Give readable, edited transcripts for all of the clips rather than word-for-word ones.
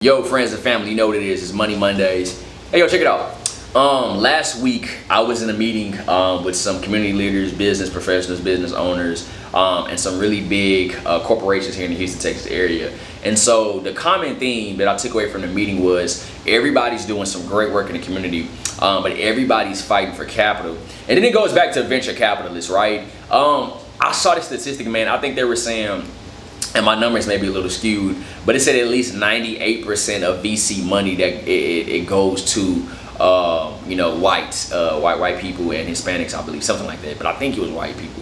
Yo, friends and family, you know what it is. It's Money Mondays. Hey, yo, check it out. Last week I was in a meeting with some community leaders, business professionals, business owners, and some really big corporations here in the Houston, Texas area. And so the common theme that I took away from the meeting was everybody's doing some great work in the community, but everybody's fighting for capital. And then it goes back to venture capitalists, right? I saw the statistic, man. I think they were saying, and my numbers may be a little skewed, but it said at least 98% of VC money that it goes to white people and Hispanics, I believe, something like that. But I think it was white people.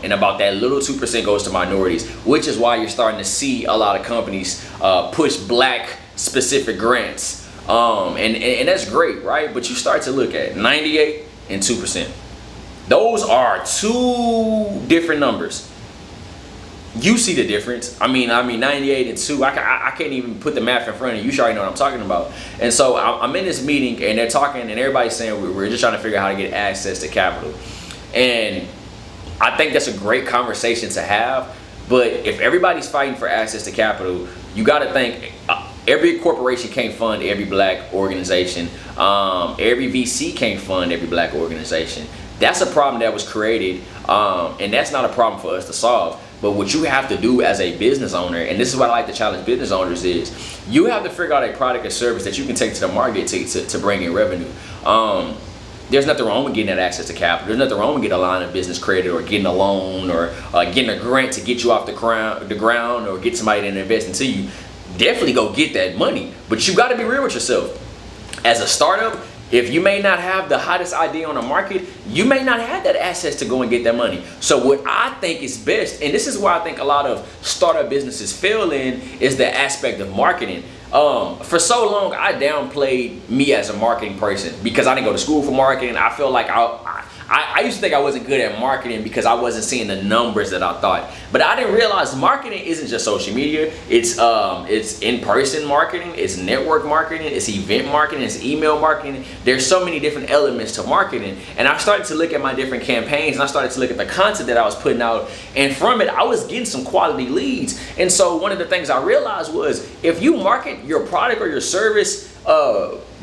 And about that little 2% goes to minorities, which is why you're starting to see a lot of companies push black specific grants. And that's great, right? But you start to look at 98 and 2%. Those are two different numbers. You see the difference. I mean 98 and 2. I can't even put the math in front of you. You already know what I'm talking about. And so I'm in this meeting and they're talking and everybody's saying we're just trying to figure out how to get access to capital. And I think that's a great conversation to have. But if everybody's fighting for access to capital, you got to think every corporation can't fund every black organization. Every VC can't fund every black organization. That's a problem that was created, and that's not a problem for us to solve. But what you have to do as a business owner, and this is what I like to challenge business owners, is you have to figure out a product or service that you can take to the market to bring in revenue. There's nothing wrong with getting that access to capital. There's nothing wrong with getting a line of business credit or getting a loan or getting a grant to get you off the ground or get somebody to invest into you. Definitely go get that money, but you got to be real with yourself. As a startup, if you may not have the hottest idea on the market, you may not have that access to go and get that money. So what I think is best, and this is where I think a lot of startup businesses fail in, is the aspect of marketing. For so long, I downplayed me as a marketing person because I didn't go to school for marketing. I feel like I used to think I wasn't good at marketing because I wasn't seeing the numbers that I thought. But I didn't realize marketing isn't just social media. It's in-person marketing, it's network marketing, it's event marketing, it's email marketing. There's so many different elements to marketing. And I started to look at my different campaigns and I started to look at the content that I was putting out. And from it, I was getting some quality leads. And so one of the things I realized was if you market your product or your service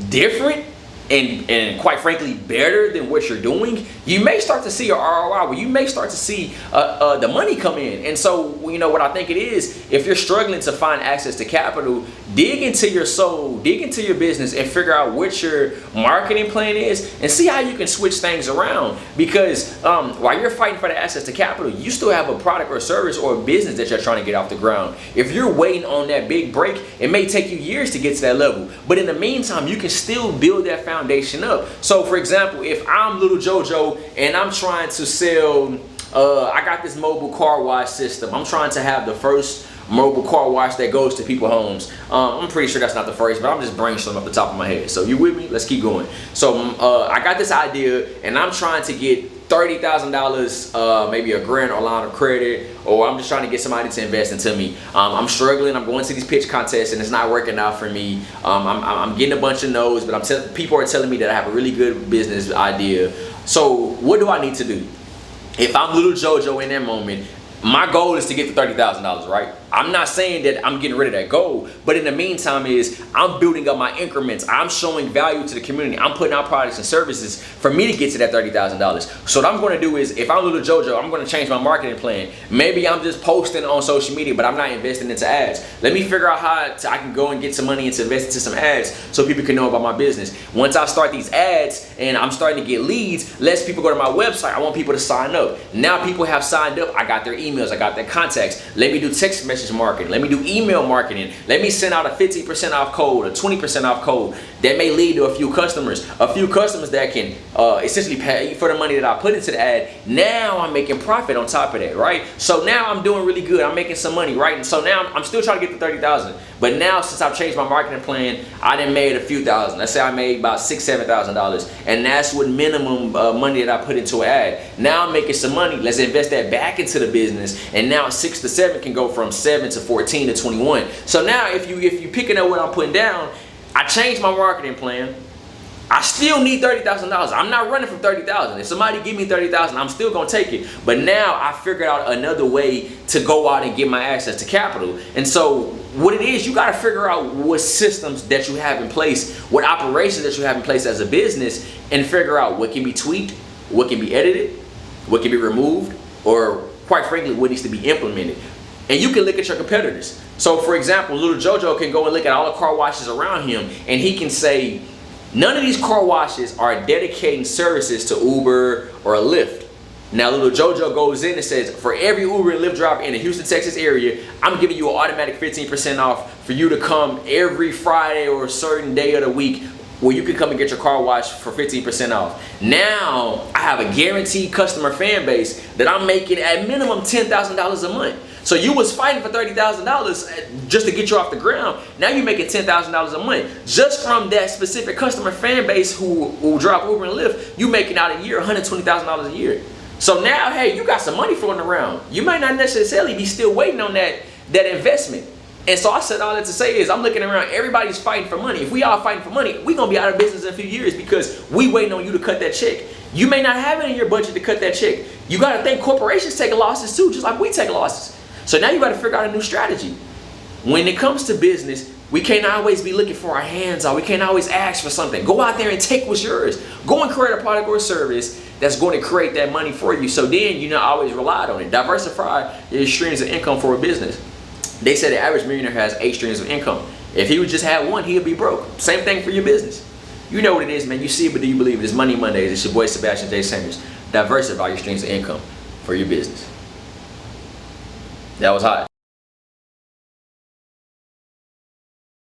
different, and quite frankly better than what you're doing, you may start to see a ROI where you may start to see the money come in. And so, you know what I think it is, if you're struggling to find access to capital, dig into your soul, dig into your business and figure out what your marketing plan is and see how you can switch things around. Because while you're fighting for the access to capital, you still have a product or service or a business that you're trying to get off the ground. If you're waiting on that big break, it may take you years to get to that level. But in the meantime, you can still build that foundation up. So for example, if I'm little JoJo and I'm trying to sell, I got this mobile car wash system. I'm trying to have the first mobile car wash that goes to people's homes. I'm pretty sure that's not the first, but I'm just brainstorming off the top of my head. So you with me? Let's keep going. So I got this idea and I'm trying to get $30,000, maybe a grant or line of credit, or I'm just trying to get somebody to invest into me. I'm struggling. I'm going to these pitch contests and it's not working out for me. I'm getting a bunch of no's, but people are telling me that I have a really good business idea. So what do I need to do? If I'm little JoJo in that moment, my goal is to get to $30,000, right? I'm not saying that I'm getting rid of that goal, but in the meantime is I'm building up my increments. I'm showing value to the community. I'm putting out products and services for me to get to that $30,000. So what I'm going to do is, if I'm little JoJo, I'm going to change my marketing plan. Maybe I'm just posting on social media, but I'm not investing into ads. Let me figure out how I can go and get some money and to invest into some ads so people can know about my business. Once I start these ads and I'm starting to get leads, less people go to my website. I want people to sign up. Now people have signed up. I got their emails. I got their contacts. Let me do text message marketing. Let me do email marketing. Let me send out a 50% off code, a 20% off code that may lead to a few customers that can essentially pay for the money that I put into the ad. Now I'm making profit on top of that, right? So now I'm doing really good. I'm making some money, right? And so now I'm still trying to get to 30,000. But now since I've changed my marketing plan, I done made a few thousand. Let's say I made about $6,000, $7,000, and that's what minimum money that I put into an ad. Now I'm making some money. Let's invest that back into the business, and now 6 to 7 can go from 7 to 14 to 21. So now if you picking up what I'm putting down, I changed my marketing plan. I still need $30,000. I'm not running from 30,000. If somebody give me 30,000, I'm still gonna take it. But now I figured out another way to go out and get my access to capital. And so what it is, you gotta figure out what systems that you have in place, what operations that you have in place as a business, and figure out what can be tweaked, what can be edited, what can be removed, or quite frankly, what needs to be implemented. And you can look at your competitors. So for example, little JoJo can go and look at all the car washes around him, and he can say, none of these car washes are dedicating services to Uber or Lyft. Now little JoJo goes in and says, for every Uber and Lyft driver in the Houston, Texas area, I'm giving you an automatic 15% off for you to come every Friday or a certain day of the week where you can come and get your car washed for 15% off. Now I have a guaranteed customer fan base that I'm making at minimum $10,000 a month. So you was fighting for $30,000 just to get you off the ground. Now you're making $10,000 a month. Just from that specific customer fan base who drive Uber and Lyft, you making out a year $120,000 a year. So now, hey, you got some money floating around. You might not necessarily be still waiting on that investment. And so I said all that to say is I'm looking around, everybody's fighting for money. If we all fighting for money, we're gonna be out of business in a few years because we waiting on you to cut that check. You may not have it in your budget to cut that check. You gotta think corporations take losses too, just like we take losses. So now you gotta figure out a new strategy. When it comes to business, we can't always be looking for our hands out. We can't always ask for something. Go out there and take what's yours. Go and create a product or service that's going to create that money for you. So then you're not always relied on it. Diversify your streams of income for a business. They say the average millionaire has 8 streams of income. If he would just have one, he'd be broke. Same thing for your business. You know what it is, man. You see it, but do you believe it? It's Money Mondays. It's your boy, Sebastian Sanders. Diversify your streams of income for your business. That was hot.